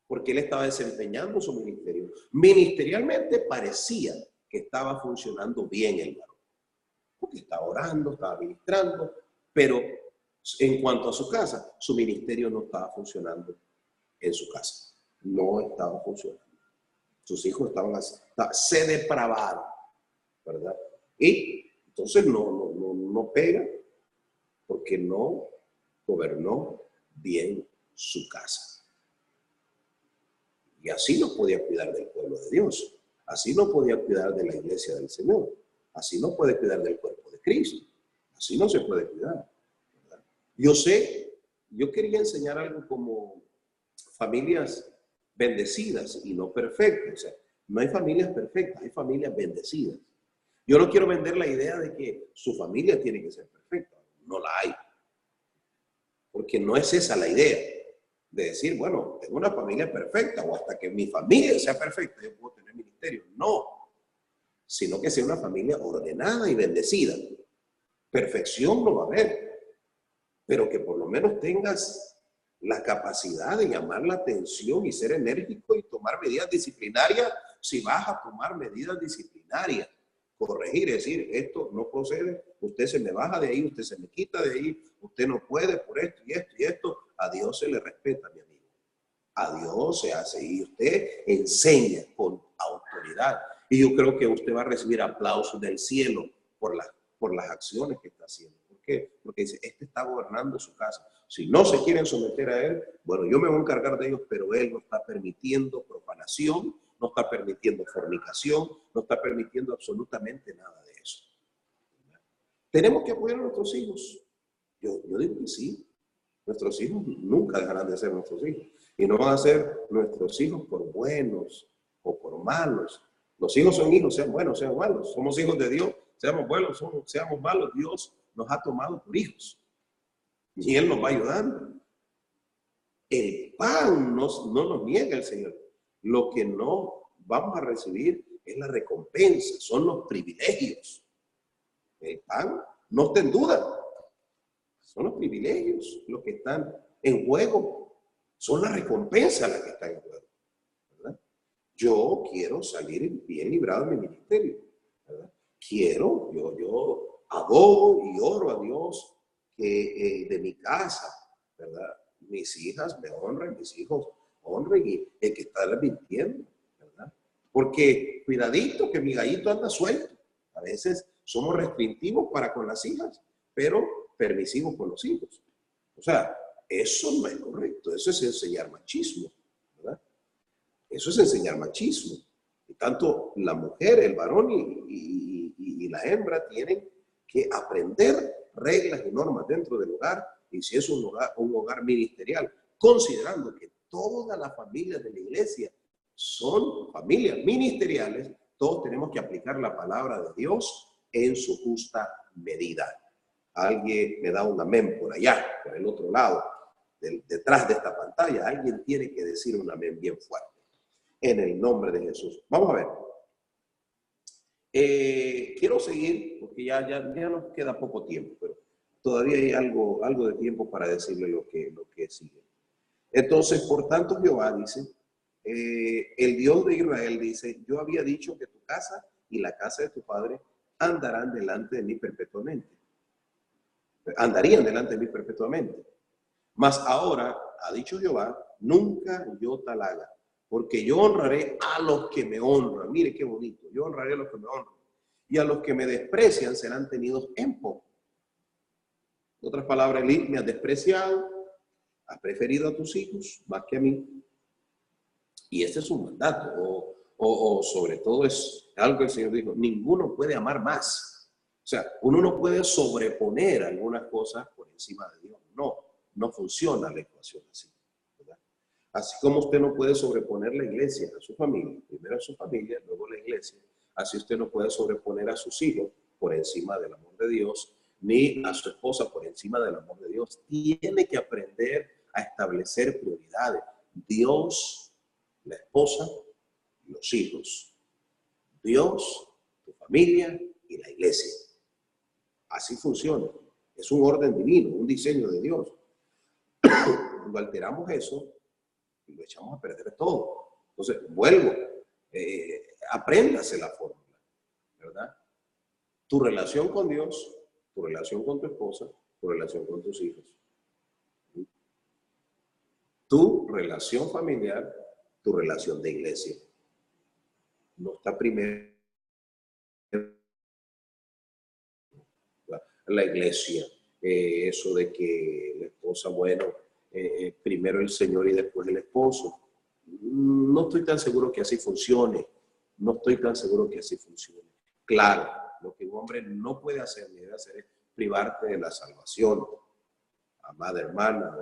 porque él estaba desempeñando su ministerio. Ministerialmente parecía que estaba funcionando bien el varón, porque estaba orando, estaba ministrando, pero en cuanto a su casa, su ministerio no estaba funcionando en su casa. No estaba funcionando. Sus hijos se depravaron, ¿verdad? Y entonces no pega porque no gobernó bien su casa. Y así no podía cuidar del pueblo de Dios. Así no podía cuidar de la iglesia del Señor. Así no puede cuidar del cuerpo de Cristo. Así no se puede cuidar, ¿verdad? Yo quería enseñar algo como familias bendecidas y no perfectas. O sea, no hay familias perfectas, hay familias bendecidas. Yo no quiero vender la idea de que su familia tiene que ser perfecta. No la hay. Porque no es esa la idea de decir, bueno, tengo una familia perfecta o hasta que mi familia sea perfecta, yo puedo tener ministerio. No. Sino que sea una familia ordenada y bendecida. Perfección no va a haber. Pero que por lo menos tengas la capacidad de llamar la atención y ser enérgico y tomar medidas disciplinarias si vas a tomar medidas disciplinarias. Corregir, es decir, esto no procede, usted se me baja de ahí, usted se me quita de ahí, usted no puede por esto y esto y esto. A Dios se le respeta, mi amigo. A Dios se hace y usted enseña con autoridad. Y yo creo que usted va a recibir aplausos del cielo por las acciones que está haciendo. ¿Por qué? Porque dice, este está gobernando su casa. Si no se quieren someter a él, bueno, yo me voy a encargar de ellos, pero él no está permitiendo profanación, no está permitiendo fornicación, no está permitiendo absolutamente nada de eso. ¿Tenemos que apoyar a nuestros hijos? Yo digo que sí. Nuestros hijos nunca dejarán de ser nuestros hijos. Y no van a ser nuestros hijos por buenos o por malos. Los hijos son hijos, sean buenos, sean malos. Somos hijos de Dios, seamos buenos, seamos malos. Dios nos ha tomado por hijos. Y Él nos va ayudando. El pan no nos niega el Señor. Lo que no vamos a recibir es la recompensa, son los privilegios. El pan no está en duda. Son los privilegios los que están en juego. Son las recompensas las que están en juego. ¿Verdad? Yo quiero salir bien librado de mi ministerio. ¿Verdad? Yo abogo y oro a Dios que de mi casa, ¿verdad? Mis hijas me honren, mis hijos honren y el que está mintiendo, ¿verdad? Porque cuidadito que mi gallito anda suelto. A veces somos restrictivos para con las hijas, pero permisivos con los hijos. O sea, eso no es correcto. Eso es enseñar machismo, ¿verdad? Eso es enseñar machismo. Y tanto la mujer, el varón y la hembra tienen que aprender reglas y normas dentro del hogar, y si es un hogar ministerial, considerando que todas las familias de la iglesia son familias ministeriales, todos tenemos que aplicar la palabra de Dios en su justa medida. Alguien me da un amén por allá, por el otro lado, detrás de esta pantalla. Alguien tiene que decir un amén bien fuerte. En el nombre de Jesús. Vamos a ver. Quiero seguir, porque ya nos queda poco tiempo, pero todavía hay algo de tiempo para decirle lo que sigue. Entonces, por tanto, Jehová dice, el Dios de Israel dice, yo había dicho que tu casa y la casa de tu padre andarán delante de mí perpetuamente. Andarían delante de mí perpetuamente. Mas ahora, ha dicho Jehová, nunca yo tal haga, porque yo honraré a los que me honran. Mire qué bonito, yo honraré a los que me honran. Y a los que me desprecian serán tenidos en poco. En otras palabras, me has despreciado, has preferido a tus hijos más que a mí. Y este es un mandato, o sobre todo es algo que el Señor dijo, ninguno puede amar más. O sea, uno no puede sobreponer algunas cosas por encima de Dios. No funciona la ecuación así, ¿verdad? Así como usted no puede sobreponer la iglesia a su familia, primero a su familia, luego la iglesia, así usted no puede sobreponer a sus hijos por encima del amor de Dios, ni a su esposa por encima del amor de Dios. Tiene que aprender a establecer prioridades. Dios, la esposa, los hijos. Dios, tu familia y la iglesia. Así funciona. Es un orden divino, un diseño de Dios. Cuando alteramos eso, lo echamos a perder todo. Entonces, vuelvo. Apréndase la fórmula, ¿verdad? Tu relación con Dios, tu relación con tu esposa, tu relación con tus hijos. Tu relación familiar, tu relación de iglesia. No está primero la iglesia, eso de que la esposa, bueno, primero el Señor y después el esposo. No estoy tan seguro que así funcione. No estoy tan seguro que así funcione. Claro, lo que un hombre no puede hacer ni debe hacer es privarte de la salvación. Amada hermana,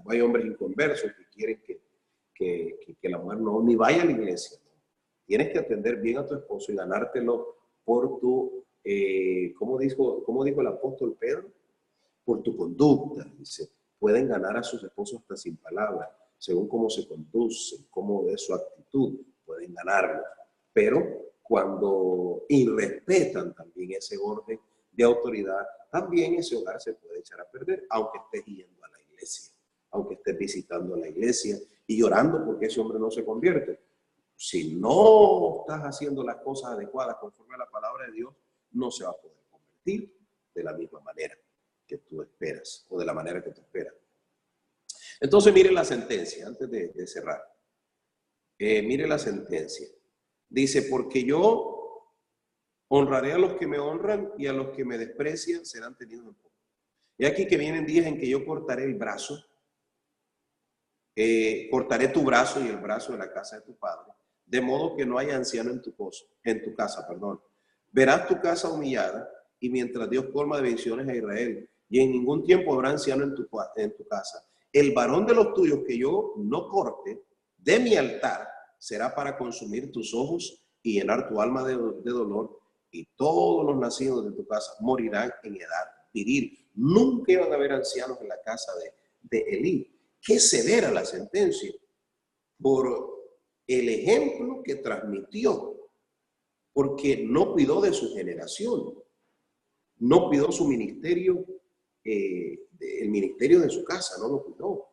hay hombres inconversos que quieren que la mujer no ni vaya a la iglesia. ¿No? Tienes que atender bien a tu esposo y ganártelo por tu, ¿cómo dijo el apóstol Pedro? Por tu conducta. Dice, pueden ganar a sus esposos hasta sin palabras, según cómo se conducen, cómo es su actitud, pueden ganarlo. Pero cuando irrespetan también ese orden de autoridad, también ese hogar se puede echar a perder, aunque estés yendo a la iglesia, aunque estés visitando a la iglesia y llorando porque ese hombre no se convierte. Si no estás haciendo las cosas adecuadas conforme a la palabra de Dios, no se va a poder convertir de la misma manera que tú esperas o de la manera que tú esperas. Entonces, mire la sentencia, antes de cerrar. Mire la sentencia. Dice, porque yo honraré a los que me honran y a los que me desprecian serán tenidos en poco. He aquí que vienen días en que yo cortaré el brazo, cortaré tu brazo y el brazo de la casa de tu padre, de modo que no haya anciano en tu casa, perdón. Verás tu casa humillada, y mientras Dios colma de bendiciones a Israel, y en ningún tiempo habrá anciano en tu casa. El varón de los tuyos que yo no corte de mi altar será para consumir tus ojos y llenar tu alma de dolor, y todos los nacidos de tu casa morirán en edad viril. Nunca iban a haber ancianos en la casa de Elí. Qué severa la sentencia por el ejemplo que transmitió, porque no cuidó de su generación, no cuidó su ministerio, el ministerio de su casa, no lo cuidó,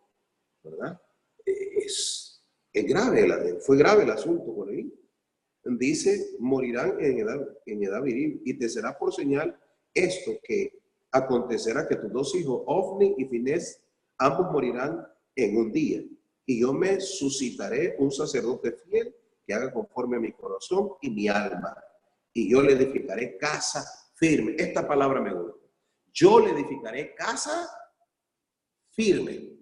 ¿verdad? Es grave, fue grave el asunto por ahí. Dice, morirán en edad viril, y te será por señal esto, que acontecerá que tus dos hijos, Ofni y Finés, ambos morirán en un día, y yo me suscitaré un sacerdote fiel que haga conforme a mi corazón y mi alma, y yo le edificaré casa firme. Esta palabra me gusta. Yo le edificaré casa firme.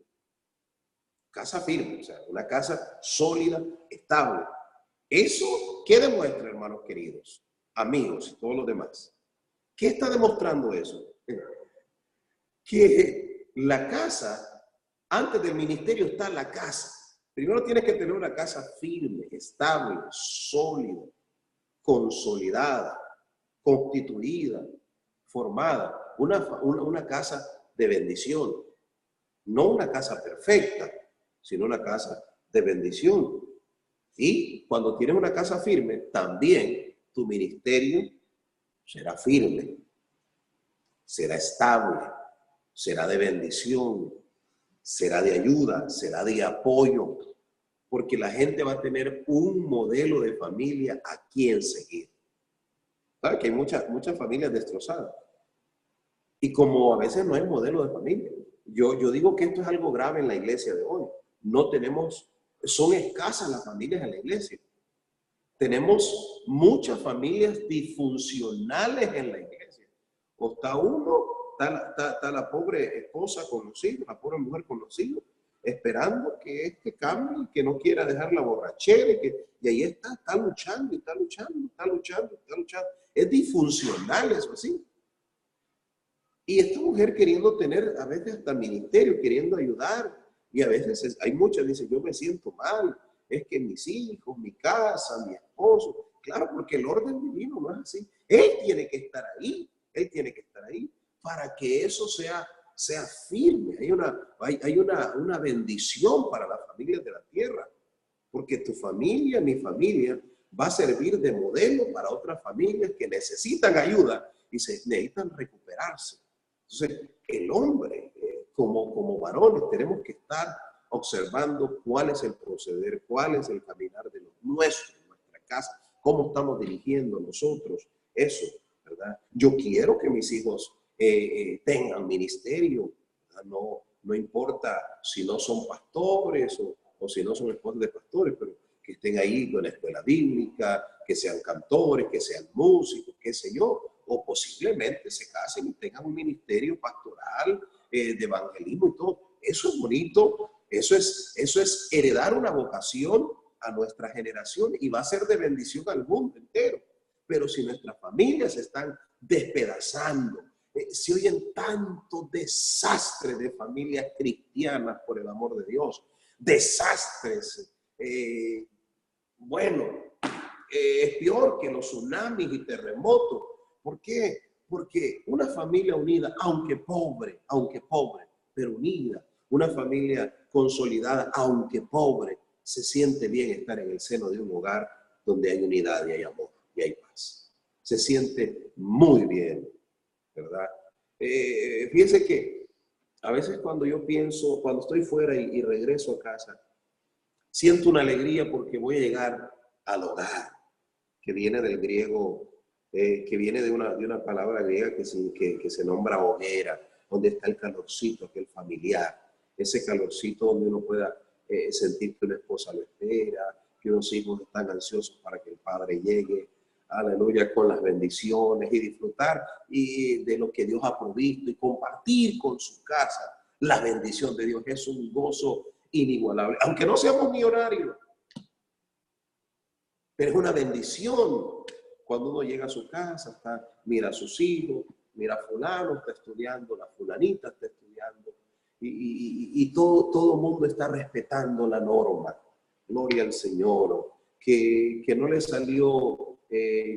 Casa firme, o sea, una casa sólida, estable. ¿Eso qué demuestra, hermanos queridos, amigos y todos los demás? ¿Qué está demostrando eso? Que la casa, antes del ministerio está la casa. Primero tienes que tener una casa firme, estable, sólida, consolidada, constituida, formada. Una casa de bendición. No una casa perfecta, sino una casa de bendición. Y cuando tienes una casa firme, también tu ministerio será firme, será estable, será de bendición, será de ayuda, será de apoyo, porque la gente va a tener un modelo de familia a quien seguir. Claro que hay muchas familias destrozadas. Y como a veces no hay modelo de familia, yo digo que esto es algo grave en la iglesia de hoy. No tenemos, son escasas las familias en la iglesia. Tenemos muchas familias disfuncionales en la iglesia. O está uno, está la pobre esposa con los hijos, la pobre mujer con los hijos, esperando que este cambie, que no quiera dejar la borrachera, y ahí está luchando, y está luchando, está luchando, está luchando. Es disfuncional eso así. Y esta mujer queriendo tener a veces hasta ministerio, queriendo ayudar, y a veces hay muchas dicen, yo me siento mal, es que mis hijos, mi casa, mi esposo, claro, porque el orden divino no es así. Él tiene que estar ahí, él tiene que estar ahí para que eso sea firme. Hay una bendición para las familias de la tierra, porque tu familia, mi familia, va a servir de modelo para otras familias que necesitan ayuda y necesitan recuperarse. Entonces, el hombre, como varones, tenemos que estar observando cuál es el proceder, cuál es el caminar de los nuestros, nuestra casa, cómo estamos dirigiendo nosotros eso, ¿verdad? Yo quiero que mis hijos tengan ministerio, ¿verdad? No importa si no son pastores o si no son esposos de pastores, pero que estén ahí en la escuela bíblica, que sean cantores, que sean músicos, qué sé yo, o posiblemente se casen y tengan un ministerio pastoral, de evangelismo y todo. Eso es bonito, eso es heredar una vocación a nuestra generación y va a ser de bendición al mundo entero. Pero si nuestras familias se están despedazando, se oyen tantos desastres de familias cristianas, por el amor de Dios, desastres, es peor que los tsunamis y terremotos. ¿Por qué? Porque una familia unida, aunque pobre, pero unida, una familia consolidada, aunque pobre, se siente bien estar en el seno de un hogar donde hay unidad y hay amor y hay paz. Se siente muy bien, ¿verdad? Fíjense que a veces cuando yo pienso, cuando estoy fuera y regreso a casa, siento una alegría porque voy a llegar al hogar, que viene del griego, que viene de una palabra griega que se nombra hoguera, donde está el calorcito, aquel familiar, ese calorcito donde uno pueda sentir que una esposa lo espera, que unos hijos están ansiosos para que el padre llegue aleluya, con las bendiciones y disfrutar y de lo que Dios ha provisto y compartir con su casa la bendición de Dios. Es un gozo inigualable, aunque no seamos millonarios, pero es una bendición cuando uno llega a su casa, mira a sus hijos, mira a fulano, está estudiando, la fulanita está estudiando, y todo el mundo está respetando la norma. Gloria al Señor. Que no le salió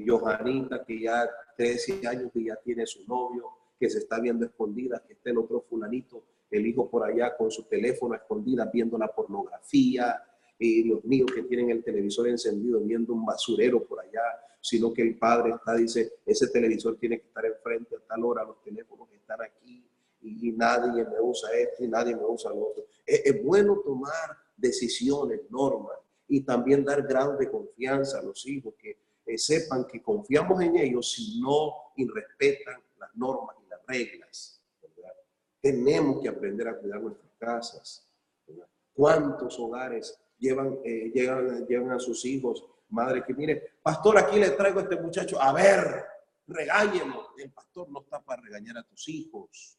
Johanita, que ya 13 años que ya tiene su novio, que se está viendo escondida, que está el otro fulanito, el hijo por allá con su teléfono escondida viendo la pornografía, y los niños que tienen el televisor encendido viendo un basurero por allá, sino que el padre dice, ese televisor tiene que estar enfrente a tal hora, los teléfonos están aquí, y nadie me usa esto y nadie me usa lo otro. Es bueno tomar decisiones, normas, y también dar grado de confianza a los hijos, que sepan que confiamos en ellos si no irrespetan las normas y las reglas, ¿verdad? Tenemos que aprender a cuidar nuestras casas, ¿verdad? ¿Cuántos hogares llegan a sus hijos, madre que mire, pastor, aquí le traigo a este muchacho, a ver, regáñenlo? El pastor no está para regañar a tus hijos.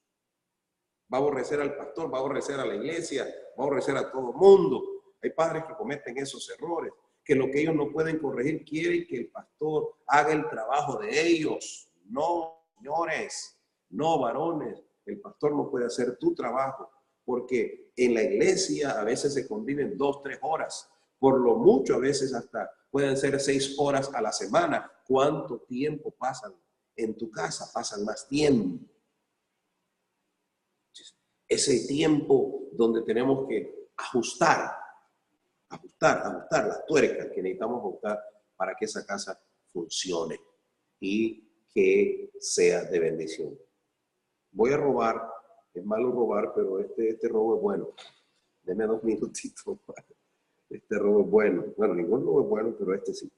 Va a aborrecer al pastor, va a aborrecer a la iglesia, va a aborrecer a todo el mundo. Hay padres que cometen esos errores, que lo que ellos no pueden corregir, quieren que el pastor haga el trabajo de ellos. No, señores, no, varones, el pastor no puede hacer tu trabajo, porque en la iglesia a veces se conviven 2, 3 horas, por lo mucho a veces hasta pueden ser 6 horas a la semana. ¿Cuánto tiempo pasan en tu casa? Pasan más tiempo. Ese tiempo donde tenemos que ajustar las tuercas que necesitamos ajustar para que esa casa funcione y que sea de bendición. Voy a robar, es malo robar, pero este robo es bueno. Deme 2 minutitos. Este robo es bueno. Bueno, ningún robo es bueno, pero este sí.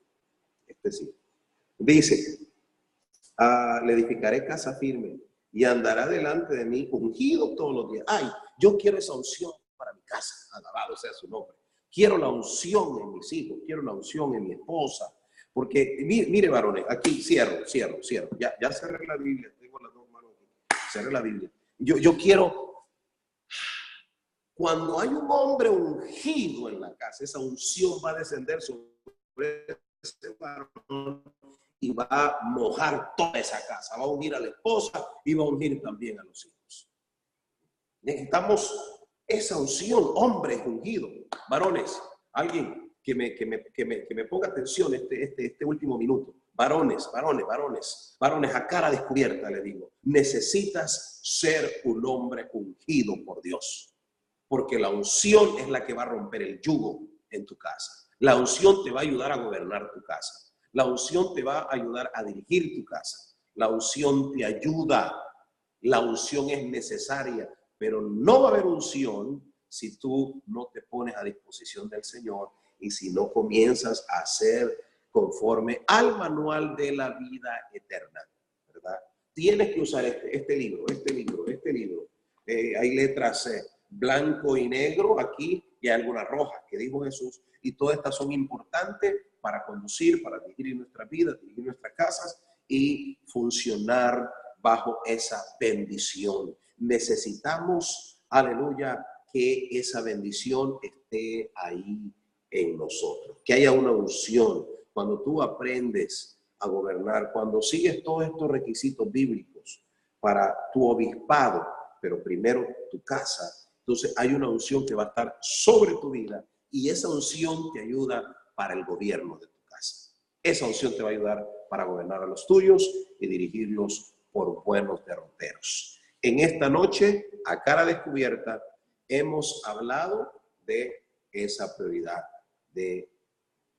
Este sí. Dice, le edificaré casa firme y andará delante de mí ungido todos los días. Ay, yo quiero esa unción para mi casa. Alabado sea su nombre. Quiero la unción en mis hijos, quiero la unción en mi esposa. Porque, mire, varones, aquí cierro. Ya cerré la Biblia, tengo las 2 manos aquí. Cerré la Biblia. Yo quiero, cuando hay un hombre ungido en la casa, esa unción va a descender sobre ese varón y va a mojar toda esa casa. Va a ungir a la esposa y va a ungir también a los hijos. Necesitamos esa unción, hombres ungidos, varones. Alguien que me ponga atención este último minuto. Varones, a cara descubierta le digo, necesitas ser un hombre ungido por Dios, porque la unción es la que va a romper el yugo en tu casa. La unción te va a ayudar a gobernar tu casa. La unción te va a ayudar a dirigir tu casa. La unción te ayuda. La unción es necesaria, pero no va a haber unción si tú no te pones a disposición del Señor y si no comienzas a hacer conforme al manual de la vida eterna, ¿verdad? Tienes que usar este libro. Hay letras blanco y negro aquí y hay algunas rojas que dijo Jesús, y todas estas son importantes para conducir, para dirigir nuestra vida, dirigir nuestras casas y funcionar bajo esa bendición. Necesitamos, aleluya, que esa bendición esté ahí en nosotros, que haya una unción. Cuando tú aprendes a gobernar, cuando sigues todos estos requisitos bíblicos para tu obispado, pero primero tu casa, entonces hay una unción que va a estar sobre tu vida y esa unción te ayuda para el gobierno de tu casa. Esa unción te va a ayudar para gobernar a los tuyos y dirigirlos por buenos derroteros. En esta noche, a cara descubierta, hemos hablado de esa prioridad de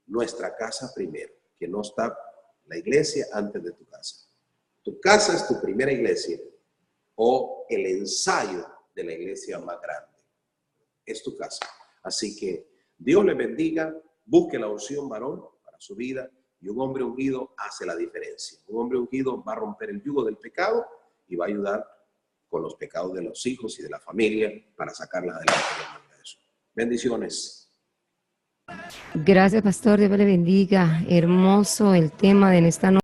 nuestra casa primero, que no está la iglesia antes de tu casa. Tu casa es tu primera iglesia o el ensayo de la iglesia más grande. Es tu casa. Así que Dios le bendiga, busque la unción varón para su vida y un hombre ungido hace la diferencia. Un hombre ungido va a romper el yugo del pecado y va a ayudar con los pecados de los hijos y de la familia para sacarlas adelante. Bendiciones. Gracias, pastor. Dios me le bendiga. Hermoso el tema de esta noche.